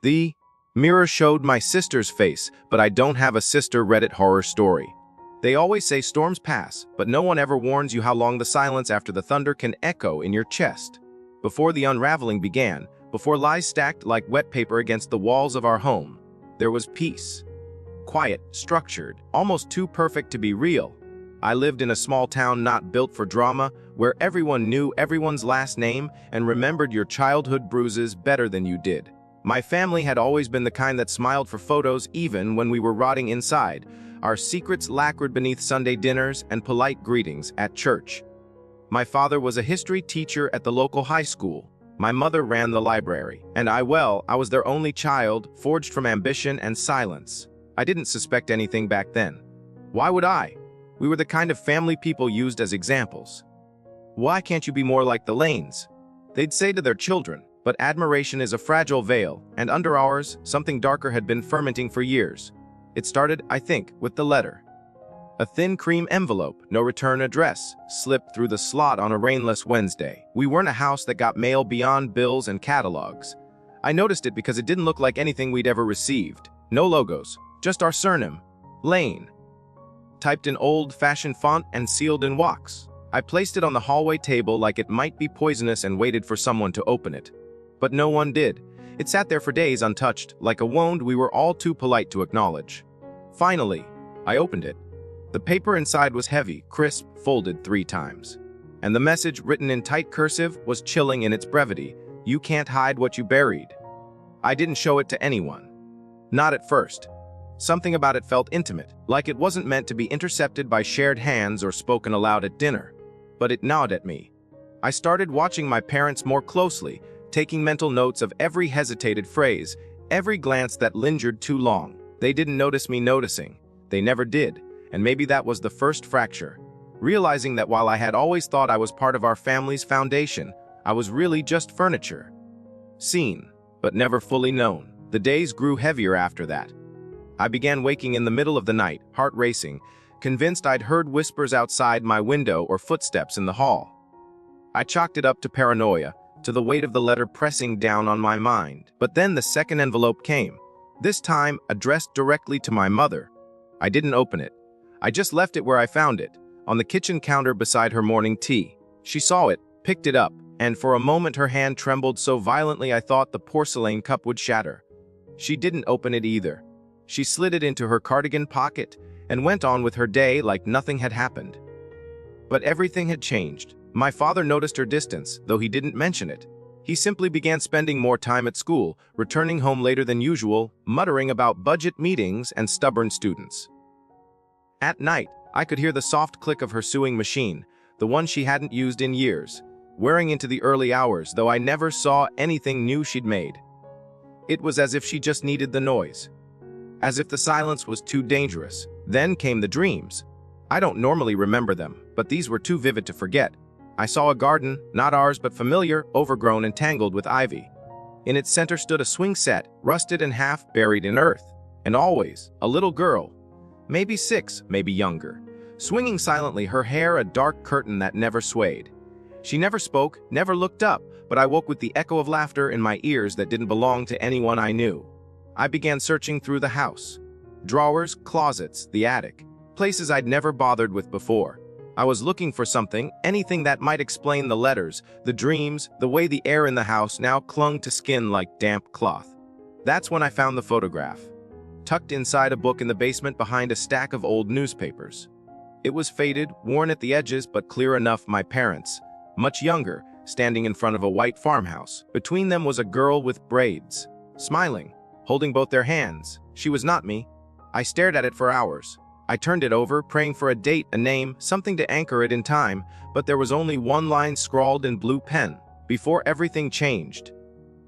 The mirror showed my sister's face, but I don't have a sister Reddit horror story. They always say storms pass, but no one ever warns you how long the silence after the thunder can echo in your chest. Before the unraveling began, before lies stacked like wet paper against the walls of our home, there was peace. Quiet, structured, almost too perfect to be real. I lived in a small town not built for drama, where everyone knew everyone's last name and remembered your childhood bruises better than you did. My family had always been the kind that smiled for photos even when we were rotting inside, our secrets lacquered beneath Sunday dinners and polite greetings at church. My father was a history teacher at the local high school. My mother ran the library, and I was their only child, forged from ambition and silence. I didn't suspect anything back then. Why would I? We were the kind of family people used as examples. Why can't you be more like the Lanes? They'd say to their children, but admiration is a fragile veil, and under ours, something darker had been fermenting for years. It started, I think, with the letter. A thin cream envelope, no return address, slipped through the slot on a rainless Wednesday. We weren't a house that got mail beyond bills and catalogs. I noticed it because it didn't look like anything we'd ever received. No logos, just our surname, Lane. Typed in old-fashioned font and sealed in wax. I placed it on the hallway table like it might be poisonous and waited for someone to open it. But no one did. It sat there for days untouched, like a wound we were all too polite to acknowledge. Finally, I opened it. The paper inside was heavy, crisp, folded 3 times. And the message, written in tight cursive, was chilling in its brevity. You can't hide what you buried. I didn't show it to anyone. Not at first. Something about it felt intimate, like it wasn't meant to be intercepted by shared hands or spoken aloud at dinner. But it gnawed at me. I started watching my parents more closely, taking mental notes of every hesitated phrase, every glance that lingered too long. They didn't notice me noticing. They never did, and maybe that was the first fracture. Realizing that while I had always thought I was part of our family's foundation, I was really just furniture. Seen, but never fully known. The days grew heavier after that. I began waking in the middle of the night, heart racing, convinced I'd heard whispers outside my window or footsteps in the hall. I chalked it up to paranoia, to the weight of the letter pressing down on my mind. But then the second envelope came, this time addressed directly to my mother. I didn't open it. I just left it where I found it, on the kitchen counter beside her morning tea. She saw it, picked it up, and for a moment her hand trembled so violently I thought the porcelain cup would shatter. She didn't open it either. She slid it into her cardigan pocket and went on with her day like nothing had happened. But everything had changed. My father noticed her distance, though he didn't mention it. He simply began spending more time at school, returning home later than usual, muttering about budget meetings and stubborn students. At night, I could hear the soft click of her sewing machine, the one she hadn't used in years, wearing into the early hours, though I never saw anything new she'd made. It was as if she just needed the noise. As if the silence was too dangerous. Then came the dreams. I don't normally remember them, but these were too vivid to forget. I saw a garden, not ours but familiar, overgrown and tangled with ivy. In its center stood a swing set, rusted and half buried in earth. And always, a little girl, maybe 6, maybe younger, swinging silently, her hair a dark curtain that never swayed. She never spoke, never looked up, but I woke with the echo of laughter in my ears that didn't belong to anyone I knew. I began searching through the house. Drawers, closets, the attic, places I'd never bothered with before. I was looking for something, anything that might explain the letters, the dreams, the way the air in the house now clung to skin like damp cloth. That's when I found the photograph, tucked inside a book in the basement behind a stack of old newspapers. It was faded, worn at the edges, but clear enough my parents, much younger, standing in front of a white farmhouse. Between them was a girl with braids, smiling, holding both their hands. She was not me. I stared at it for hours. I turned it over, praying for a date, a name, something to anchor it in time, but there was only one line scrawled in blue pen. Before everything changed.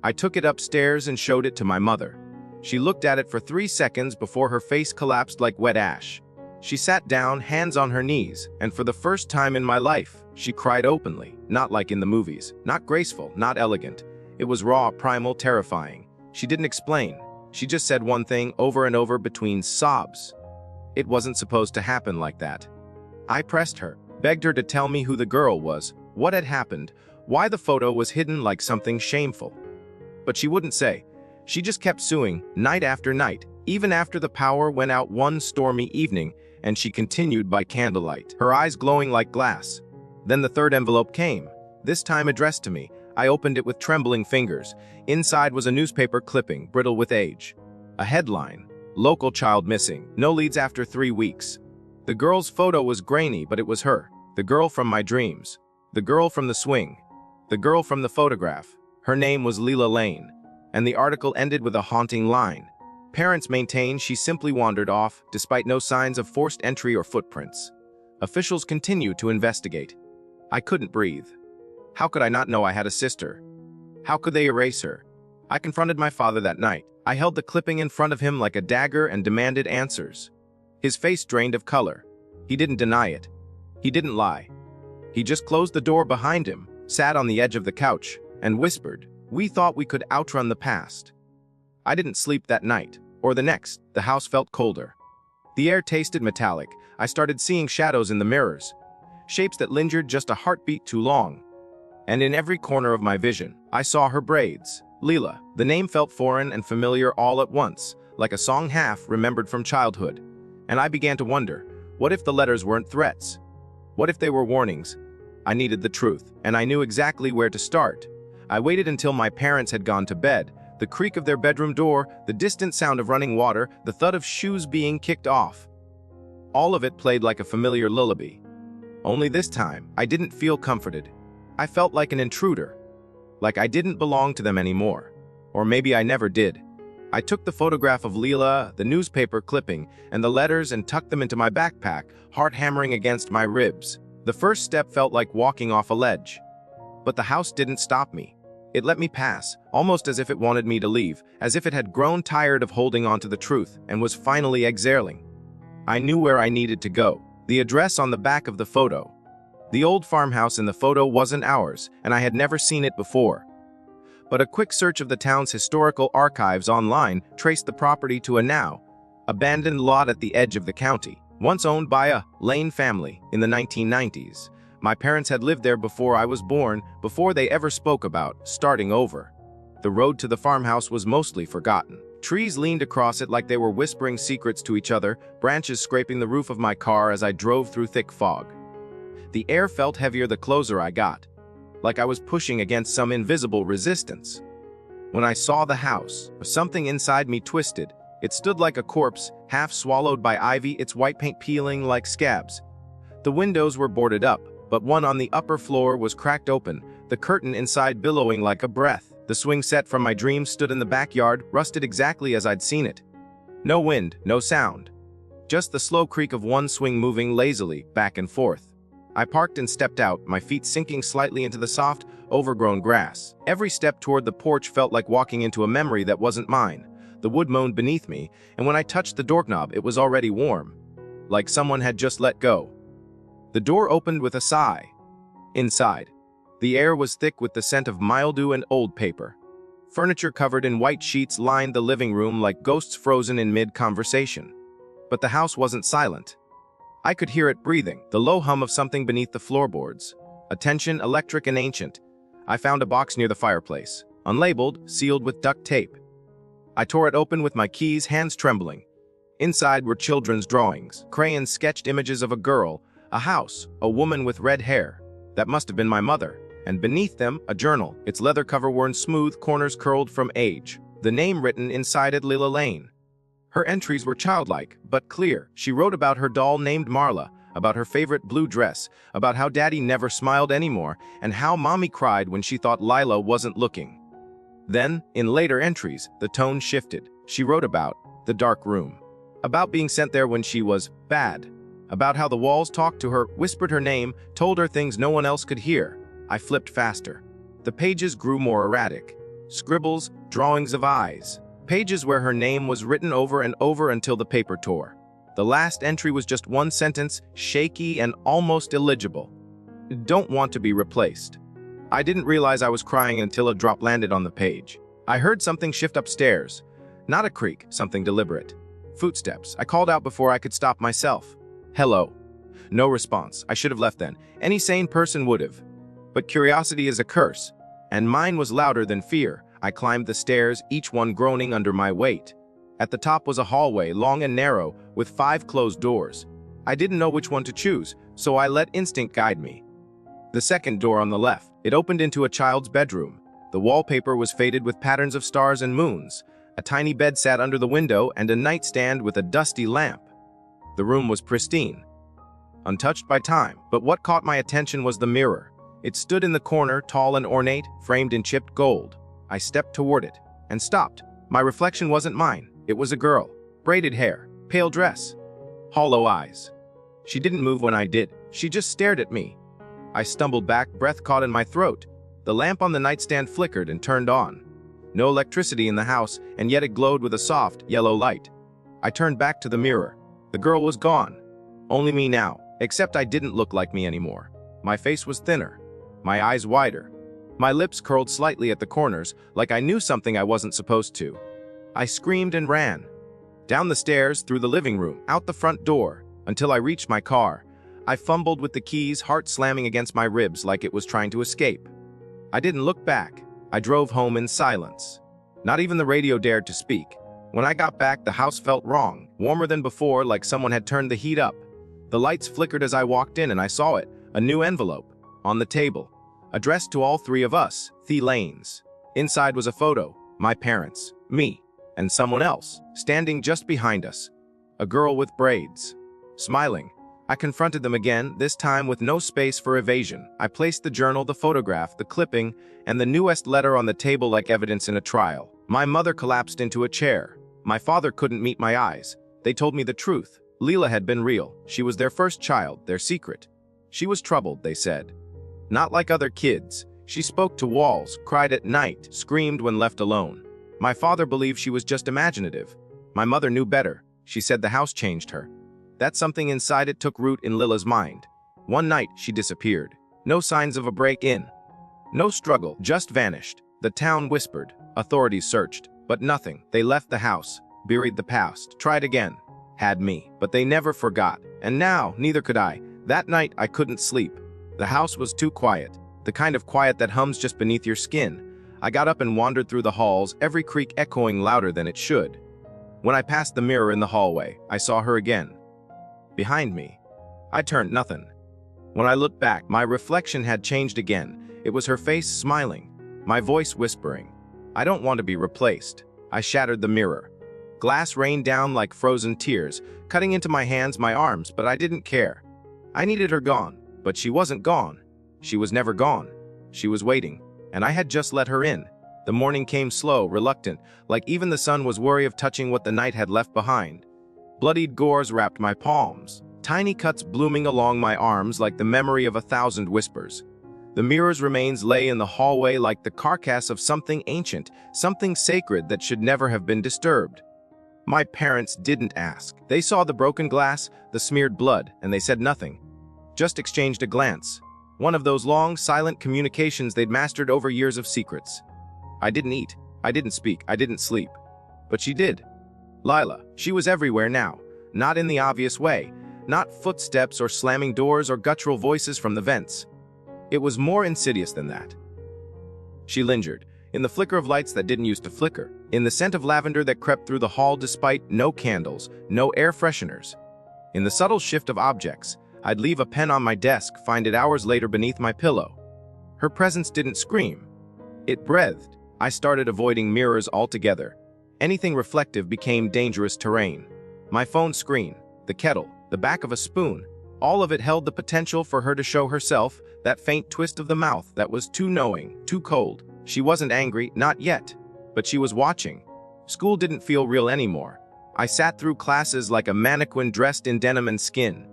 I took it upstairs and showed it to my mother. She looked at it for 3 seconds before her face collapsed like wet ash. She sat down, hands on her knees, and for the first time in my life, she cried openly, not like in the movies, not graceful, not elegant. It was raw, primal, terrifying. She didn't explain. She just said one thing over and over between sobs. It wasn't supposed to happen like that. I pressed her, begged her to tell me who the girl was, what had happened, why the photo was hidden like something shameful. But she wouldn't say. She just kept suing, night after night, even after the power went out one stormy evening, and she continued by candlelight, her eyes glowing like glass. Then the third envelope came, this time addressed to me. I opened it with trembling fingers. Inside was a newspaper clipping, brittle with age. A headline, "Local child missing, no leads after 3 weeks." The girl's photo was grainy, but it was her. The girl from my dreams. The girl from the swing. The girl from the photograph. Her name was Lila Lane. And the article ended with a haunting line. Parents maintain she simply wandered off, despite no signs of forced entry or footprints. Officials continue to investigate. I couldn't breathe. How could I not know I had a sister? How could they erase her? I confronted my father that night. I held the clipping in front of him like a dagger and demanded answers. His face drained of color. He didn't deny it. He didn't lie. He just closed the door behind him, sat on the edge of the couch, and whispered, "We thought we could outrun the past." I didn't sleep that night, or the next. The house felt colder. The air tasted metallic. I started seeing shadows in the mirrors, shapes that lingered just a heartbeat too long. And in every corner of my vision, I saw her braids. Lila. The name felt foreign and familiar all at once, like a song half remembered from childhood. And I began to wonder, what if the letters weren't threats? What if they were warnings? I needed the truth, and I knew exactly where to start. I waited until my parents had gone to bed. The creak of their bedroom door, the distant sound of running water, the thud of shoes being kicked off. All of it played like a familiar lullaby. Only this time, I didn't feel comforted. I felt like an intruder, like I didn't belong to them anymore. Or maybe I never did. I took the photograph of Lila, the newspaper clipping, and the letters and tucked them into my backpack, heart hammering against my ribs. The first step felt like walking off a ledge. But the house didn't stop me. It let me pass, almost as if it wanted me to leave, as if it had grown tired of holding on to the truth and was finally exhaling. I knew where I needed to go. The address on the back of the photo. The old farmhouse in the photo wasn't ours, and I had never seen it before. But a quick search of the town's historical archives online traced the property to a now abandoned lot at the edge of the county, once owned by a Lane family in the 1990s. My parents had lived there before I was born, before they ever spoke about starting over. The road to the farmhouse was mostly forgotten. Trees leaned across it like they were whispering secrets to each other, branches scraping the roof of my car as I drove through thick fog. The air felt heavier the closer I got, like I was pushing against some invisible resistance. When I saw the house, something inside me twisted. It stood like a corpse, half swallowed by ivy, its white paint peeling like scabs. The windows were boarded up, but one on the upper floor was cracked open, the curtain inside billowing like a breath. The swing set from my dreams stood in the backyard, rusted exactly as I'd seen it. No wind, no sound. Just the slow creak of one swing moving lazily back and forth. I parked and stepped out, my feet sinking slightly into the soft, overgrown grass. Every step toward the porch felt like walking into a memory that wasn't mine. The wood moaned beneath me, and when I touched the doorknob, it was already warm, like someone had just let go. The door opened with a sigh. Inside, the air was thick with the scent of mildew and old paper. Furniture covered in white sheets lined the living room like ghosts frozen in mid-conversation. But the house wasn't silent. I could hear it breathing, the low hum of something beneath the floorboards. A tension, electric and ancient. I found a box near the fireplace, unlabeled, sealed with duct tape. I tore it open with my keys, hands trembling. Inside were children's drawings. Crayons sketched images of a girl, a house, a woman with red hair. That must have been my mother. And beneath them, a journal, its leather cover worn smooth, corners curled from age. The name written inside it, Lila Lane. Her entries were childlike, but clear. She wrote about her doll named Marla, about her favorite blue dress, about how Daddy never smiled anymore, and how Mommy cried when she thought Lila wasn't looking. Then, in later entries, the tone shifted. She wrote about the dark room, about being sent there when she was bad, about how the walls talked to her, whispered her name, told her things no one else could hear. I flipped faster. The pages grew more erratic. Scribbles, drawings of eyes. Pages where her name was written over and over until the paper tore. The last entry was just one sentence, shaky and almost illegible. Don't want to be replaced. I didn't realize I was crying until a drop landed on the page. I heard something shift upstairs. Not a creak, something deliberate. Footsteps. I called out before I could stop myself. Hello. No response. I should have left then. Any sane person would have. But curiosity is a curse, and mine was louder than fear. I climbed the stairs, each one groaning under my weight. At the top was a hallway, long and narrow, with 5 closed doors. I didn't know which one to choose, so I let instinct guide me. The second door on the left, it opened into a child's bedroom. The wallpaper was faded with patterns of stars and moons. A tiny bed sat under the window and a nightstand with a dusty lamp. The room was pristine, untouched by time, but what caught my attention was the mirror. It stood in the corner, tall and ornate, framed in chipped gold. I stepped toward it and stopped. My reflection wasn't mine. It was a girl. Braided hair, pale dress, hollow eyes. She didn't move when I did. She just stared at me. I stumbled back, breath caught in my throat. The lamp on the nightstand flickered and turned on. No electricity in the house, and yet it glowed with a soft, yellow light. I turned back to the mirror. The girl was gone. Only me now, except I didn't look like me anymore. My face was thinner, my eyes wider. My lips curled slightly at the corners, like I knew something I wasn't supposed to. I screamed and ran. Down the stairs, through the living room, out the front door, until I reached my car. I fumbled with the keys, heart slamming against my ribs like it was trying to escape. I didn't look back. I drove home in silence. Not even the radio dared to speak. When I got back, the house felt wrong, warmer than before, like someone had turned the heat up. The lights flickered as I walked in, and I saw it, a new envelope, on the table, addressed to all 3 of us, The Lanes. Inside was a photo, my parents, me, and someone else, standing just behind us, a girl with braids. Smiling, I confronted them again, this time with no space for evasion. I placed the journal, the photograph, the clipping, and the newest letter on the table like evidence in a trial. My mother collapsed into a chair. My father couldn't meet my eyes. They told me the truth. Lila had been real. She was their first child, their secret. She was troubled, they said. Not like other kids. She spoke to walls, cried at night, screamed when left alone. My father believed she was just imaginative. My mother knew better. She said the house changed her. That something inside it took root in Lila's mind. One night, she disappeared. No signs of a break-in. No struggle, just vanished. The town whispered. Authorities searched, but nothing. They left the house, buried the past, tried again. Had me, but they never forgot. And now, neither could I. That night, I couldn't sleep. The house was too quiet. The kind of quiet that hums just beneath your skin. I got up and wandered through the halls, every creak echoing louder than it should. When I passed the mirror in the hallway, I saw her again. Behind me. I turned, nothing. When I looked back, my reflection had changed again. It was her face smiling, my voice whispering. I don't want to be replaced. I shattered the mirror. Glass rained down like frozen tears, cutting into my hands, my arms, but I didn't care. I needed her gone, but she wasn't gone. She was never gone. She was waiting, and I had just let her in. The morning came slow, reluctant, like even the sun was wary of touching what the night had left behind. Bloodied gores wrapped my palms, tiny cuts blooming along my arms like the memory of 1,000 whispers. The mirror's remains lay in the hallway like the carcass of something ancient, something sacred that should never have been disturbed. My parents didn't ask. They saw the broken glass, the smeared blood, and they said nothing. Just exchanged a glance. One of those long, silent communications they'd mastered over years of secrets. I didn't eat. I didn't speak. I didn't sleep. But she did. Lila, she was everywhere now. Not in the obvious way. Not footsteps or slamming doors or guttural voices from the vents. It was more insidious than that. She lingered, in the flicker of lights that didn't used to flicker, in the scent of lavender that crept through the hall despite no candles, no air fresheners. In the subtle shift of objects, I'd leave a pen on my desk, find it hours later beneath my pillow. Her presence didn't scream. It breathed. I started avoiding mirrors altogether. Anything reflective became dangerous terrain. My phone screen, the kettle, the back of a spoon, all of it held the potential for her to show herself, that faint twist of the mouth that was too knowing, too cold. She wasn't angry, not yet, but she was watching. School didn't feel real anymore. I sat through classes like a mannequin dressed in denim and skin.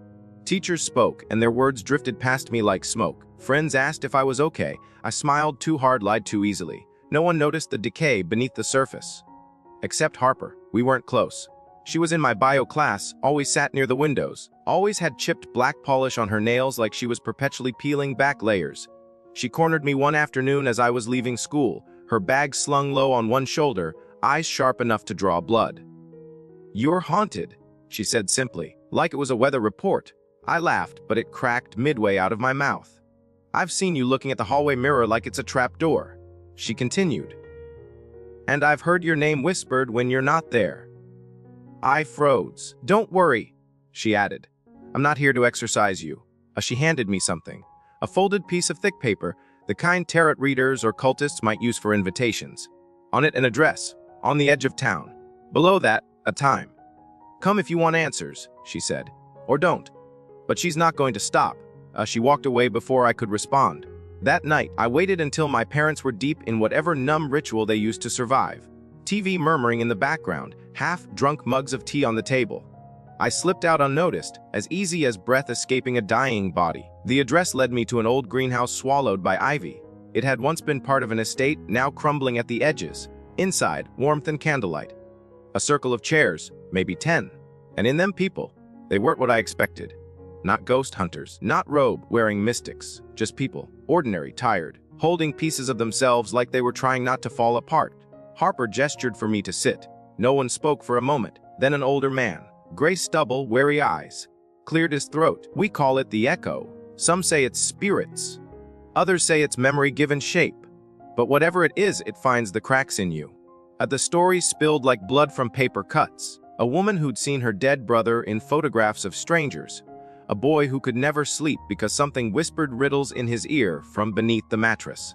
Teachers spoke, and their words drifted past me like smoke. Friends asked if I was okay. I smiled too hard, lied too easily. No one noticed the decay beneath the surface. Except Harper. We weren't close. She was in my bio class, always sat near the windows, always had chipped black polish on her nails like she was perpetually peeling back layers. She cornered me one afternoon as I was leaving school, her bag slung low on one shoulder, eyes sharp enough to draw blood. "You're haunted," she said simply, like it was a weather report. I laughed, but it cracked midway out of my mouth. "I've seen you looking at the hallway mirror like it's a trap door." She continued, And I've heard your name whispered when you're not there. I froze. Don't worry, she added. I'm not here to exercise you. She handed me something. A folded piece of thick paper, the kind tarot readers or cultists might use for invitations. On it, an address, on the edge of town. Below that, a time. Come if you want answers, she said. Or don't. But she's not going to stop. She walked away before I could respond. That night, I waited until my parents were deep in whatever numb ritual they used to survive. TV murmuring in the background, half-drunk mugs of tea on the table. I slipped out unnoticed, as easy as breath escaping a dying body. The address led me to an old greenhouse swallowed by ivy. It had once been part of an estate, now crumbling at the edges. Inside, warmth and candlelight. A circle of chairs, maybe 10. And in them people. They weren't what I expected. Not ghost hunters, not robe-wearing mystics. Just people, ordinary, tired, holding pieces of themselves like they were trying not to fall apart. Harper gestured for me to sit. No one spoke for a moment. Then an older man, gray stubble, wary eyes, cleared his throat. We call it the echo. Some say it's spirits. Others say it's memory given shape. But whatever it is, it finds the cracks in you. The story spilled like blood from paper cuts. A woman who'd seen her dead brother in photographs of strangers. A boy who could never sleep because something whispered riddles in his ear from beneath the mattress.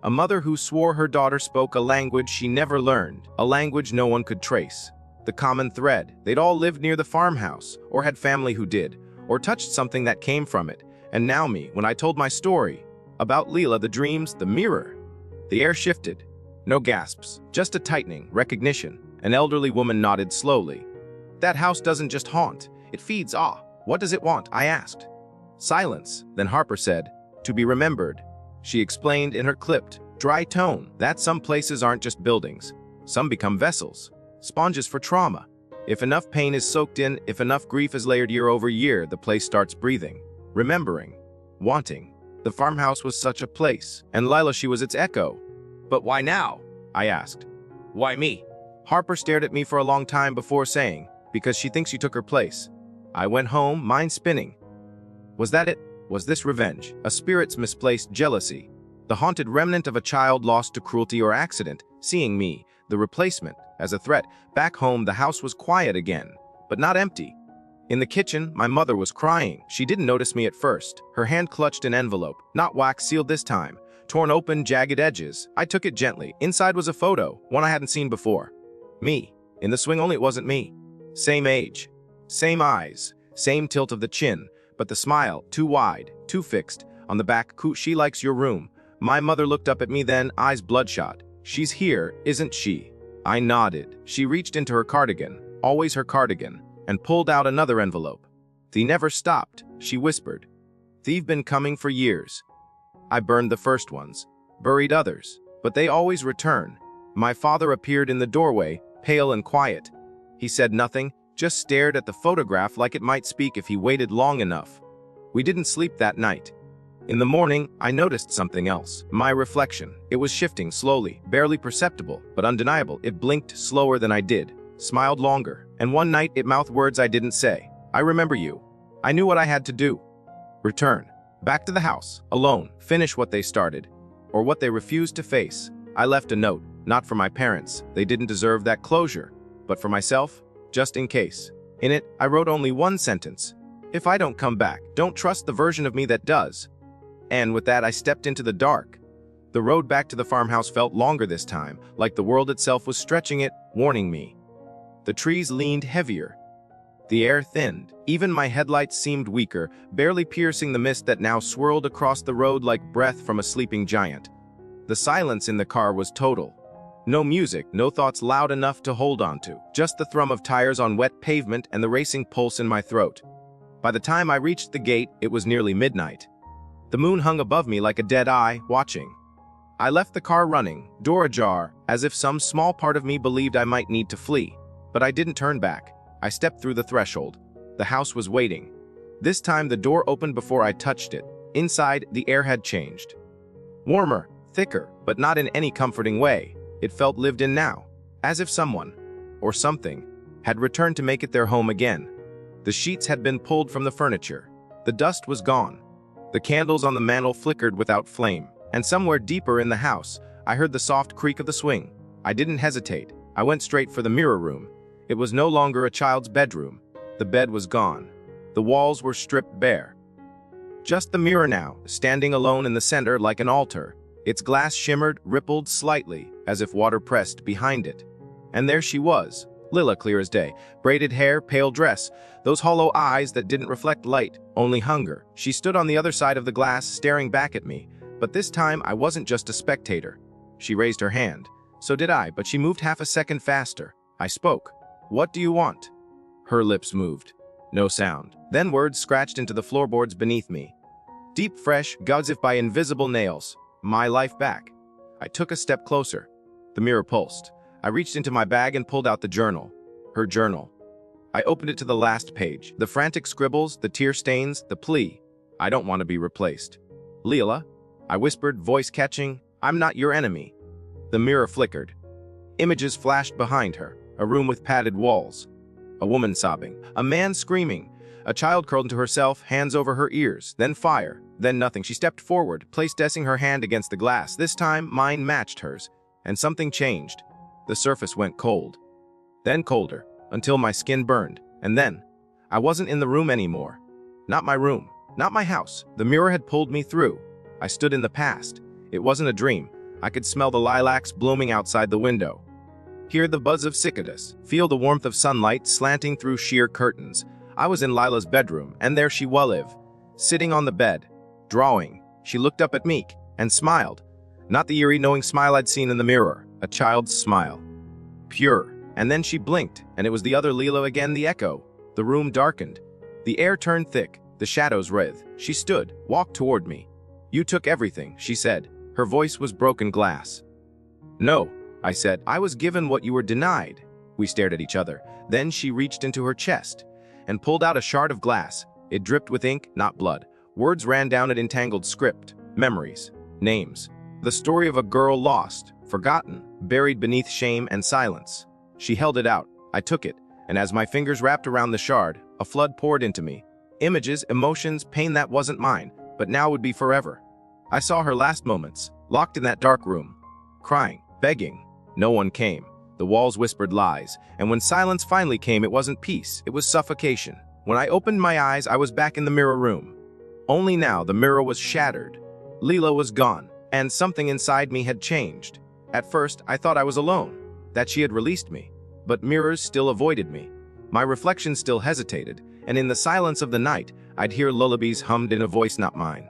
A mother who swore her daughter spoke a language she never learned, a language no one could trace. The common thread, they'd all lived near the farmhouse, or had family who did, or touched something that came from it. And now me, when I told my story, about Lila, the dreams, the mirror. The air shifted. No gasps, just a tightening, recognition. An elderly woman nodded slowly. That house doesn't just haunt, it feeds awe. What does it want? I asked. Silence. Then Harper said, to be remembered. She explained in her clipped, dry tone that some places aren't just buildings. Some become vessels, sponges for trauma. If enough pain is soaked in, if enough grief is layered year over year, the place starts breathing, remembering, wanting. The farmhouse was such a place, and Lila, she was its echo. But why now? I asked. Why me? Harper stared at me for a long time before saying, because she thinks you took her place. I went home, mind spinning. Was that it? Was this revenge? A spirit's misplaced jealousy? The haunted remnant of a child lost to cruelty or accident, seeing me, the replacement, as a threat. Back home, the house was quiet again, but not empty. In the kitchen, my mother was crying. She didn't notice me at first. Her hand clutched an envelope, not wax sealed this time. Torn open, jagged edges. I took it gently. Inside was a photo, one I hadn't seen before. Me. In the swing, only it wasn't me. Same age. Same eyes, same tilt of the chin, but the smile, too wide, too fixed. On the back, she likes your room. My mother looked up at me then, eyes bloodshot. She's here, isn't she? I nodded. She reached into her cardigan, always her cardigan, and pulled out another envelope. Thee never stopped, she whispered. Thee've been coming for years. I burned the first ones, buried others, but they always return. My father appeared in the doorway, pale and quiet. He said nothing, just stared at the photograph like it might speak if he waited long enough. We didn't sleep that night. In the morning, I noticed something else. My reflection. It was shifting slowly, barely perceptible, but undeniable. It blinked slower than I did, smiled longer, and one night it mouthed words I didn't say. I remember you. I knew what I had to do. Return. Back to the house, alone, finish what they started, or what they refused to face. I left a note, not for my parents. They didn't deserve that closure, but for myself. Just in case. In it, I wrote only one sentence. If I don't come back, don't trust the version of me that does. And with that, I stepped into the dark. The road back to the farmhouse felt longer this time, like the world itself was stretching it, warning me. The trees leaned heavier. The air thinned. Even my headlights seemed weaker, barely piercing the mist that now swirled across the road like breath from a sleeping giant. The silence in the car was total. No music, no thoughts loud enough to hold on to, just the thrum of tires on wet pavement and the racing pulse in my throat. By the time I reached the gate, it was nearly midnight. The moon hung above me like a dead eye, watching. I left the car running, door ajar, as if some small part of me believed I might need to flee. But I didn't turn back. I stepped through the threshold. The house was waiting. This time the door opened before I touched it. Inside, the air had changed. Warmer, thicker, but not in any comforting way. It felt lived in now, as if someone, or something, had returned to make it their home again. The sheets had been pulled from the furniture. The dust was gone. The candles on the mantel flickered without flame, and somewhere deeper in the house, I heard the soft creak of the swing. I didn't hesitate. I went straight for the mirror room. It was no longer a child's bedroom. The bed was gone. The walls were stripped bare. Just the mirror now, standing alone in the center like an altar. Its glass shimmered, rippled slightly, as if water pressed behind it. And there she was, Lila clear as day, braided hair, pale dress, those hollow eyes that didn't reflect light, only hunger. She stood on the other side of the glass, staring back at me, but this time I wasn't just a spectator. She raised her hand. So did I, but she moved half a second faster. I spoke. "What do you want?" Her lips moved. No sound. Then words scratched into the floorboards beneath me. Deep, fresh, as if by invisible nails. My life back. I took a step closer. The mirror pulsed. I reached into my bag and pulled out the journal. Her journal. I opened it to the last page. The frantic scribbles, the tear stains, the plea. I don't want to be replaced. "Lila," I whispered, voice catching, "I'm not your enemy." The mirror flickered. Images flashed behind her. A room with padded walls. A woman sobbing. A man screaming. A child curled into herself, hands over her ears. Then fire. Then nothing. She stepped forward, placing her hand against the glass. This time, mine matched hers. And something changed. The surface went cold. Then colder, until my skin burned. And then, I wasn't in the room anymore. Not my room. Not my house. The mirror had pulled me through. I stood in the past. It wasn't a dream. I could smell the lilacs blooming outside the window. Hear the buzz of cicadas. Feel the warmth of sunlight slanting through sheer curtains. I was in Lila's bedroom, and there she was, sitting on the bed, drawing. She looked up at me and smiled. Not the eerie, knowing smile I'd seen in the mirror. A child's smile. Pure. And then she blinked, and it was the other Lila again, the echo. The room darkened. The air turned thick. The shadows writhed. She stood, walked toward me. "You took everything," she said. Her voice was broken glass. "No," I said. "I was given what you were denied." We stared at each other. Then she reached into her chest and pulled out a shard of glass. It dripped with ink, not blood. Words ran down it, entangled script, memories, names. The story of a girl lost, forgotten, buried beneath shame and silence. She held it out. I took it, and as my fingers wrapped around the shard, a flood poured into me. Images, emotions, pain that wasn't mine, but now would be forever. I saw her last moments, locked in that dark room, crying, begging. No one came. The walls whispered lies, and when silence finally came, it wasn't peace, it was suffocation. When I opened my eyes, I was back in the mirror room. Only now the mirror was shattered. Lila was gone, and something inside me had changed. At first, I thought I was alone, that she had released me, but mirrors still avoided me. My reflection still hesitated, and in the silence of the night, I'd hear lullabies hummed in a voice not mine.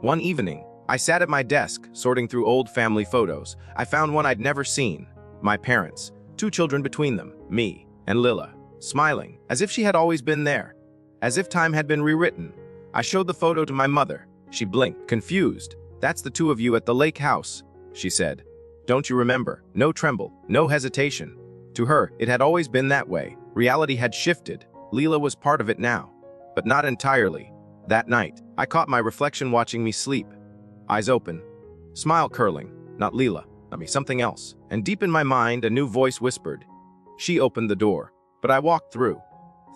One evening, I sat at my desk, sorting through old family photos. I found one I'd never seen. My parents, 2 children between them, me and Lila, smiling, as if she had always been there, as if time had been rewritten. I showed the photo to my mother. She blinked, confused. "That's the 2 of you at the lake house," she said. "Don't you remember?" No tremble, no hesitation. To her, it had always been that way. Reality had shifted. Lila was part of it now, but not entirely. That night, I caught my reflection watching me sleep. Eyes open, smile curling. Not Lila, not me, something else. And deep in my mind, a new voice whispered. She opened the door, but I walked through.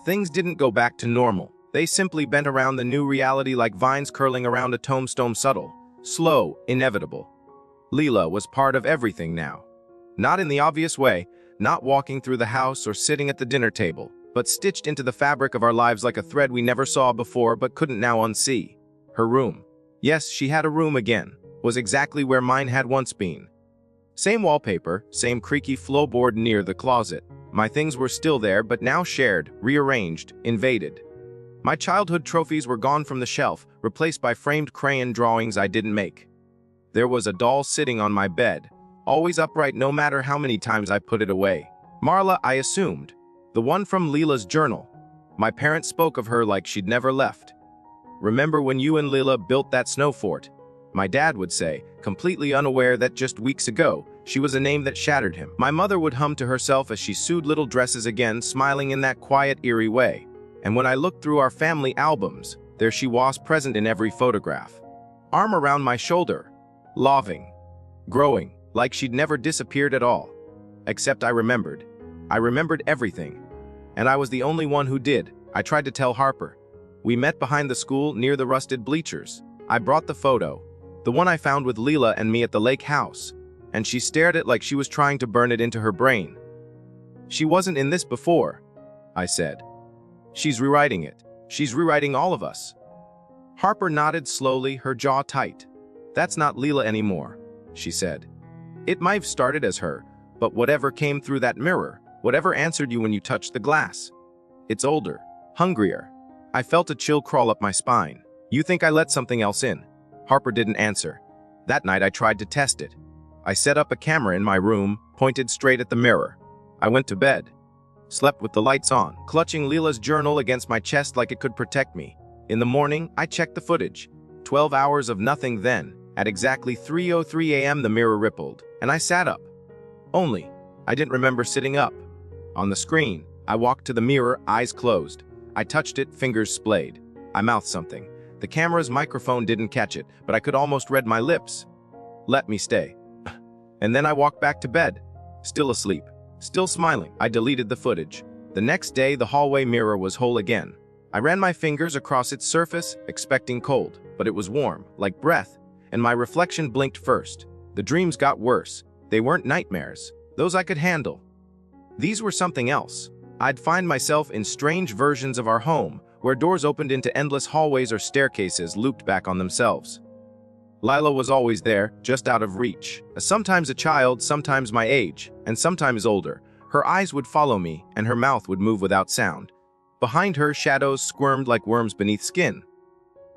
Things didn't go back to normal. They simply bent around the new reality like vines curling around a tombstone, subtle, slow, inevitable. Lila was part of everything now. Not in the obvious way, not walking through the house or sitting at the dinner table, but stitched into the fabric of our lives like a thread we never saw before but couldn't now unsee. Her room. Yes, she had a room again, was exactly where mine had once been. Same wallpaper, same creaky floorboard near the closet. My things were still there, but now shared, rearranged, invaded. My childhood trophies were gone from the shelf, replaced by framed crayon drawings I didn't make. There was a doll sitting on my bed, always upright no matter how many times I put it away. Marla, I assumed. The one from Lila's journal. My parents spoke of her like she'd never left. "Remember when you and Lila built that snow fort?" My dad would say, completely unaware that just weeks ago, she was a name that shattered him. My mother would hum to herself as she sewed little dresses again, smiling in that quiet, eerie way. And when I looked through our family albums, there she was, present in every photograph. Arm around my shoulder, loving, growing, like she'd never disappeared at all. Except I remembered. I remembered everything. And I was the only one who did. I tried to tell Harper. We met behind the school near the rusted bleachers. I brought the photo, the one I found with Lila and me at the lake house. and she stared at it like she was trying to burn it into her brain. "She wasn't in this before," I said. "She's rewriting it. She's rewriting all of us." Harper nodded slowly, her jaw tight. "That's not Lila anymore," she said. "It might have started as her, but whatever came through that mirror, whatever answered you when you touched the glass, it's older, hungrier." I felt a chill crawl up my spine. "You think I let something else in?" Harper didn't answer. That night I tried to test it. I set up a camera in my room, pointed straight at the mirror. I went to bed. Slept with the lights on, clutching Lila's journal against my chest like it could protect me. In the morning, I checked the footage. 12 hours of nothing then. At exactly 3:03 a.m. the mirror rippled, and I sat up. Only, I didn't remember sitting up. On the screen, I walked to the mirror, eyes closed. I touched it, fingers splayed. I mouthed something. The camera's microphone didn't catch it, but I could almost read my lips. "Let me stay." And then I walked back to bed. Still asleep. Still smiling. I deleted the footage. The next day, the hallway mirror was whole again. I ran my fingers across its surface, expecting cold, but it was warm, like breath, and my reflection blinked first. The dreams got worse. They weren't nightmares. Those I could handle. These were something else. I'd find myself in strange versions of our home, where doors opened into endless hallways or staircases looped back on themselves. Lila was always there, just out of reach. Sometimes a child, sometimes my age, and sometimes older. Her eyes would follow me, and her mouth would move without sound. Behind her, shadows squirmed like worms beneath skin.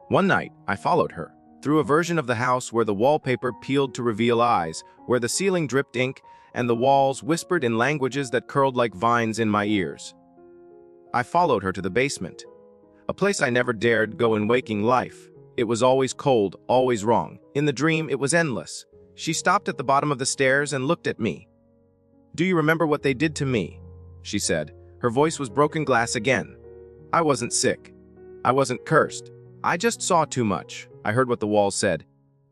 One night, I followed her, through a version of the house where the wallpaper peeled to reveal eyes, where the ceiling dripped ink, and the walls whispered in languages that curled like vines in my ears. I followed her to the basement, a place I never dared go in waking life. It was always cold, always wrong. In the dream, it was endless. She stopped at the bottom of the stairs and looked at me. "Do you remember what they did to me?" she said. Her voice was broken glass again. I wasn't sick. I wasn't cursed. I just saw too much. I heard what the walls said.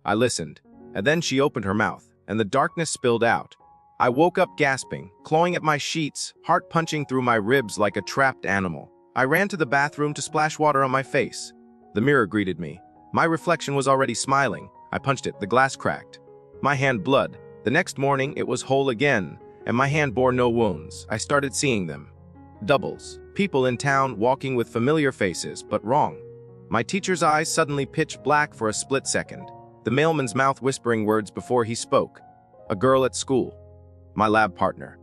I listened, and then she opened her mouth, and the darkness spilled out. I woke up gasping, clawing at my sheets, heart punching through my ribs like a trapped animal. I ran to the bathroom to splash water on my face. The mirror greeted me. My reflection was already smiling. I punched it, the glass cracked. My hand bled. The next morning, it was whole again, and my hand bore no wounds. I started seeing them. Doubles. People in town walking with familiar faces, but wrong. My teacher's eyes suddenly pitched black for a split second. The mailman's mouth whispering words before he spoke. A girl at school. My lab partner.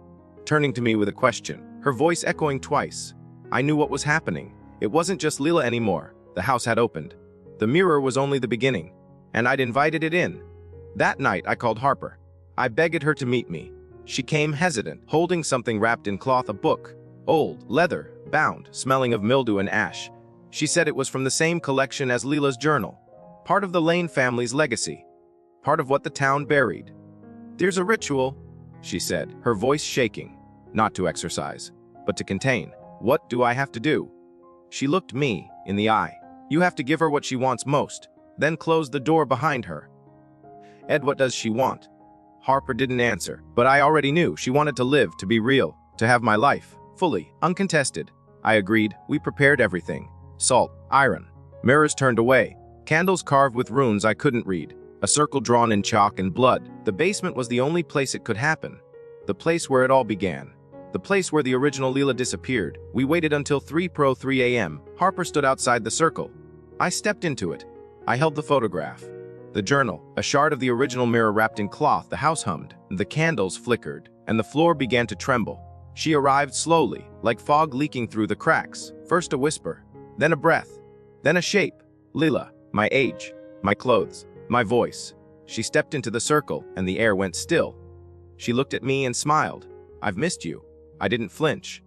Turning to me with a question, her voice echoing twice. I knew what was happening. It wasn't just Lila anymore. The house had opened. The mirror was only the beginning, and I'd invited it in. That night, I called Harper. I begged her to meet me. She came hesitant, holding something wrapped in cloth, a book. Old, leather, bound, smelling of mildew and ash. She said it was from the same collection as Lila's journal. Part of the Lane family's legacy. Part of what the town buried. "There's a ritual," she said, her voice shaking. "Not to exercise, but to contain. What do I have to do?" She looked me in the eye. "You have to give her what she wants most, then close the door behind her." "Ed, what does she want?" Harper didn't answer, but I already knew she wanted to live, to be real, to have my life, fully, uncontested. I agreed. We prepared everything. Salt, iron. Mirrors turned away. Candles carved with runes I couldn't read. A circle drawn in chalk and blood. The basement was the only place it could happen. The place where it all began. The place where the original Lila disappeared. We waited until 3:03 a.m. Harper stood outside the circle. I stepped into it. I held the photograph. The journal, a shard of the original mirror wrapped in cloth. The house hummed. The candles flickered, and the floor began to tremble. She arrived slowly, like fog leaking through the cracks. First a whisper, then a breath, then a shape. Lila, my age, my clothes, my voice. She stepped into the circle, and the air went still. She looked at me and smiled. "I've missed you." I didn't flinch.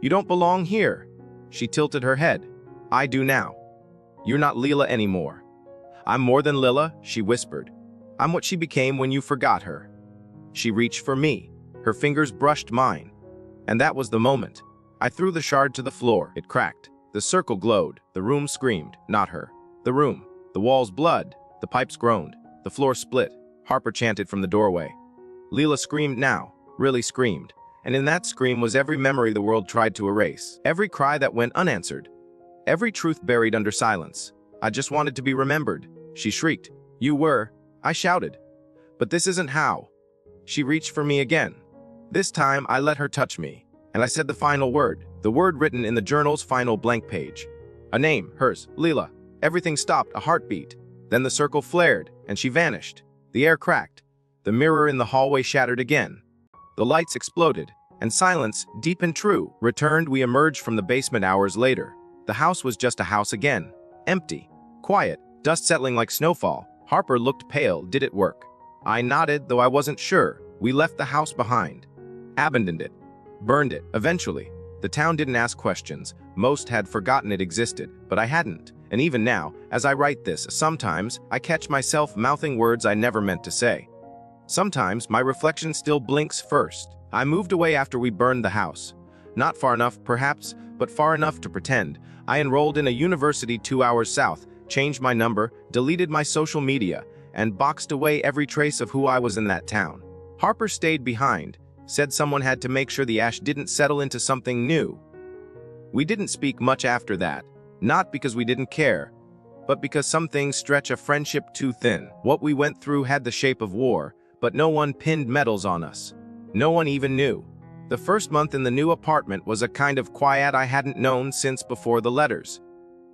"You don't belong here." She tilted her head. "I do now. You're not Lila anymore." "I'm more than Lila," she whispered. "I'm what she became when you forgot her." She reached for me. Her fingers brushed mine. And that was the moment. I threw the shard to the floor. It cracked. The circle glowed. The room screamed. Not her. The room. The walls blood. The pipes groaned. The floor split. Harper chanted from the doorway. Lila screamed now. Really screamed. And in that scream was every memory the world tried to erase. Every cry that went unanswered. Every truth buried under silence. "I just wanted to be remembered," she shrieked. "You were." I shouted. "But this isn't how." She reached for me again. This time, I let her touch me, and I said the final word, the word written in the journal's final blank page. A name, hers, Lila. Everything stopped, a heartbeat. Then the circle flared, and she vanished. The air cracked. The mirror in the hallway shattered again. The lights exploded, and silence, deep and true, returned. We emerged from the basement hours later. The house was just a house again. Empty. Quiet. Dust settling like snowfall. Harper looked pale. Did it work? I nodded, though I wasn't sure. We left the house behind. Abandoned it. Burned it, eventually. The town didn't ask questions. Most had forgotten it existed, but I hadn't. And even now, as I write this, sometimes I catch myself mouthing words I never meant to say. Sometimes my reflection still blinks first. I moved away after we burned the house. Not far enough, perhaps, but far enough to pretend. I enrolled in a university 2 hours south, changed my number, deleted my social media, and boxed away every trace of who I was in that town. Harper stayed behind, said someone had to make sure the ash didn't settle into something new. We didn't speak much after that, not because we didn't care, but because some things stretch a friendship too thin. What we went through had the shape of war, but no one pinned medals on us. No one even knew. The first month in the new apartment was a kind of quiet I hadn't known since before the letters.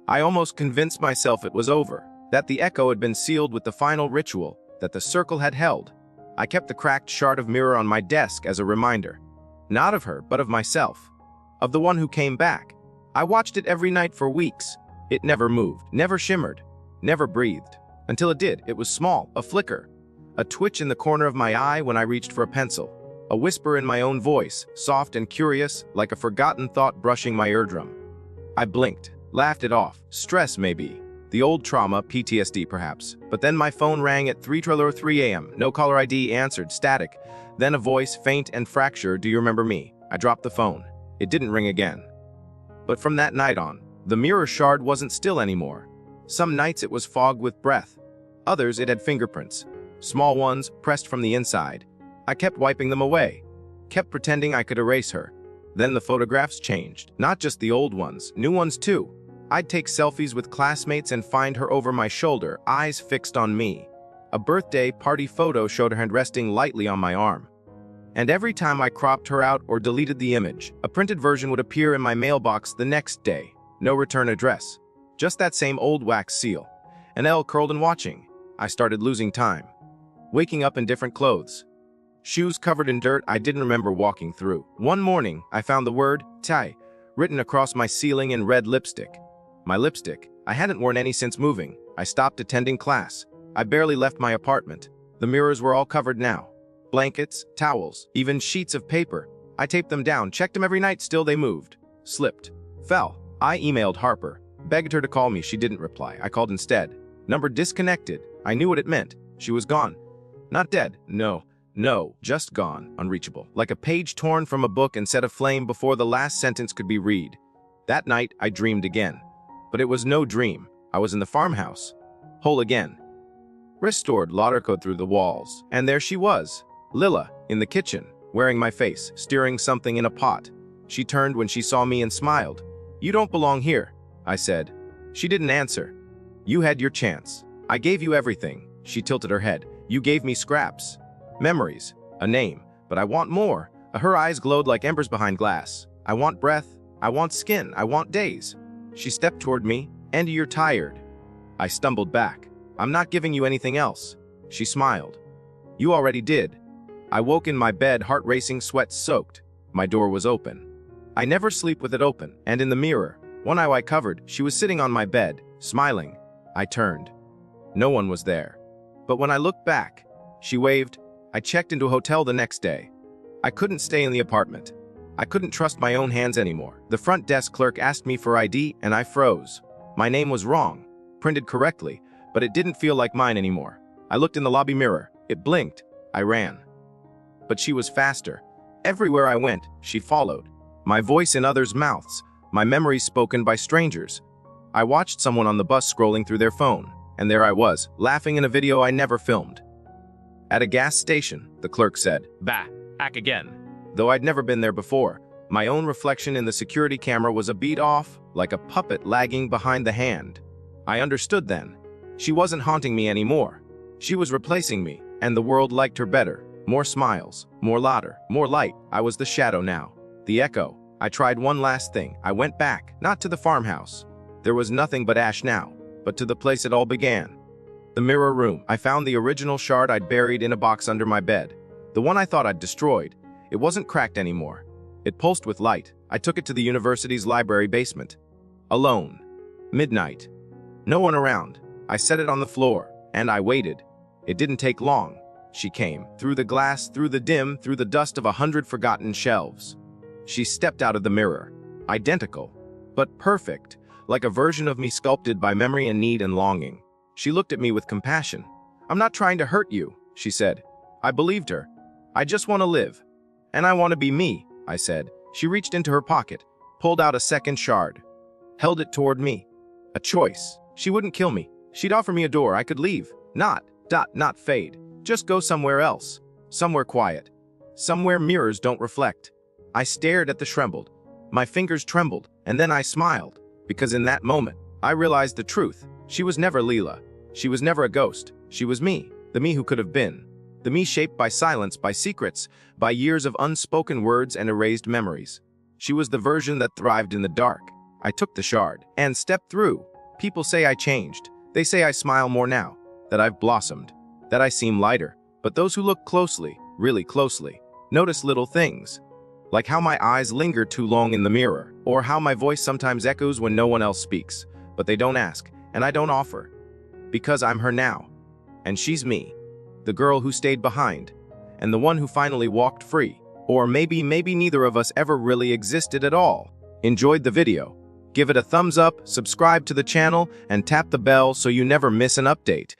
I almost convinced myself it was over, that the echo had been sealed with the final ritual, that the circle had held. I kept the cracked shard of mirror on my desk as a reminder. Not of her, but of myself. Of the one who came back. I watched it every night for weeks. It never moved, never shimmered, never breathed. Until it did. It was small, a flicker. A twitch in the corner of my eye when I reached for a pencil. A whisper in my own voice, soft and curious, like a forgotten thought brushing my eardrum. I blinked, laughed it off. Stress, maybe. The old trauma, PTSD perhaps. But then my phone rang at 3:03 a.m. No caller ID, answered, static. Then a voice, faint and fractured, do you remember me? I dropped the phone. It didn't ring again. But from that night on, the mirror shard wasn't still anymore. Some nights it was fogged with breath. Others it had fingerprints. Small ones, pressed from the inside. I kept wiping them away. Kept pretending I could erase her. Then the photographs changed. Not just the old ones, new ones too. I'd take selfies with classmates and find her over my shoulder, eyes fixed on me. A birthday party photo showed her hand resting lightly on my arm. And every time I cropped her out or deleted the image, a printed version would appear in my mailbox the next day. No return address. Just that same old wax seal. An L curled and watching. I started losing time. Waking up in different clothes. Shoes covered in dirt I didn't remember walking through. One morning, I found the word, Tai, written across my ceiling in red lipstick. My lipstick. I hadn't worn any since moving. I stopped attending class. I barely left my apartment. The mirrors were all covered now. Blankets, towels, even sheets of paper. I taped them down, checked them every night, still they moved. Slipped. Fell. I emailed Harper. Begged her to call me, she didn't reply. I called instead. Number disconnected. I knew what it meant. She was gone. Not dead. No, just gone. Unreachable. Like a page torn from a book and set aflame before the last sentence could be read. That night, I dreamed again. But it was no dream. I was in the farmhouse. Whole again. Restored lauder code through the walls. And there she was. Lila, in the kitchen, wearing my face, stirring something in a pot. She turned when she saw me and smiled. You don't belong here, I said. She didn't answer. You had your chance. I gave you everything. She tilted her head. You gave me scraps. Memories. A name. But I want more. Her eyes glowed like embers behind glass. I want breath. I want skin. I want days. She stepped toward me. And you're tired. I stumbled back. I'm not giving you anything else. She smiled. You already did. I woke in my bed, heart racing, sweat soaked. My door was open. I never sleep with it open. And in the mirror, one eye covered, she was sitting on my bed, smiling. I turned. No one was there. But when I looked back, she waved. I checked into a hotel the next day. I couldn't stay in the apartment. I couldn't trust my own hands anymore. The front desk clerk asked me for ID, and I froze. My name was wrong, printed correctly, but it didn't feel like mine anymore. I looked in the lobby mirror. It blinked. I ran. But she was faster. Everywhere I went, she followed. My voice in others' mouths, my memories spoken by strangers. I watched someone on the bus scrolling through their phone, and there I was, laughing in a video I never filmed. At a gas station, the clerk said, "Bah, back again." Though I'd never been there before, my own reflection in the security camera was a beat off, like a puppet lagging behind the hand. I understood then. She wasn't haunting me anymore. She was replacing me, and the world liked her better, More smiles, more louder, more light. I was the shadow now. The echo. I tried one last thing. I went back, not to the farmhouse. There was nothing but ash now, but to the place it all began. The mirror room. I found the original shard I'd buried in a box under my bed. The one I thought I'd destroyed. It wasn't cracked anymore. It pulsed with light. I took it to the university's library basement. Alone. Midnight. No one around. I set it on the floor, and I waited. It didn't take long. She came, through the glass, through the dim, through the dust of 100 forgotten shelves. She stepped out of the mirror. Identical, but perfect, like a version of me sculpted by memory and need and longing. She looked at me with compassion. "I'm not trying to hurt you," she said. I believed her. "I just want to live. And I want to be me," I said. She reached into her pocket, pulled out a second shard, held it toward me. A choice. She wouldn't kill me. She'd offer me a door I could leave. Not fade. Just go somewhere else. Somewhere quiet. Somewhere mirrors don't reflect. I stared at the trembled. My fingers trembled, and then I smiled, because in that moment, I realized the truth. She was never Lila. She was never a ghost. She was me, the me who could have been. The me shaped by silence, by secrets, by years of unspoken words and erased memories. She was the version that thrived in the dark. I took the shard and stepped through. People say I changed. They say I smile more now, that I've blossomed, that I seem lighter. But those who look closely, really closely, notice little things. Like how my eyes linger too long in the mirror, or how my voice sometimes echoes when no one else speaks. But they don't ask, and I don't offer. Because I'm her now. And she's me. The girl who stayed behind. And the one who finally walked free. Or maybe neither of us ever really existed at all. Enjoyed the video? Give it a thumbs up, subscribe to the channel, and tap the bell so you never miss an update.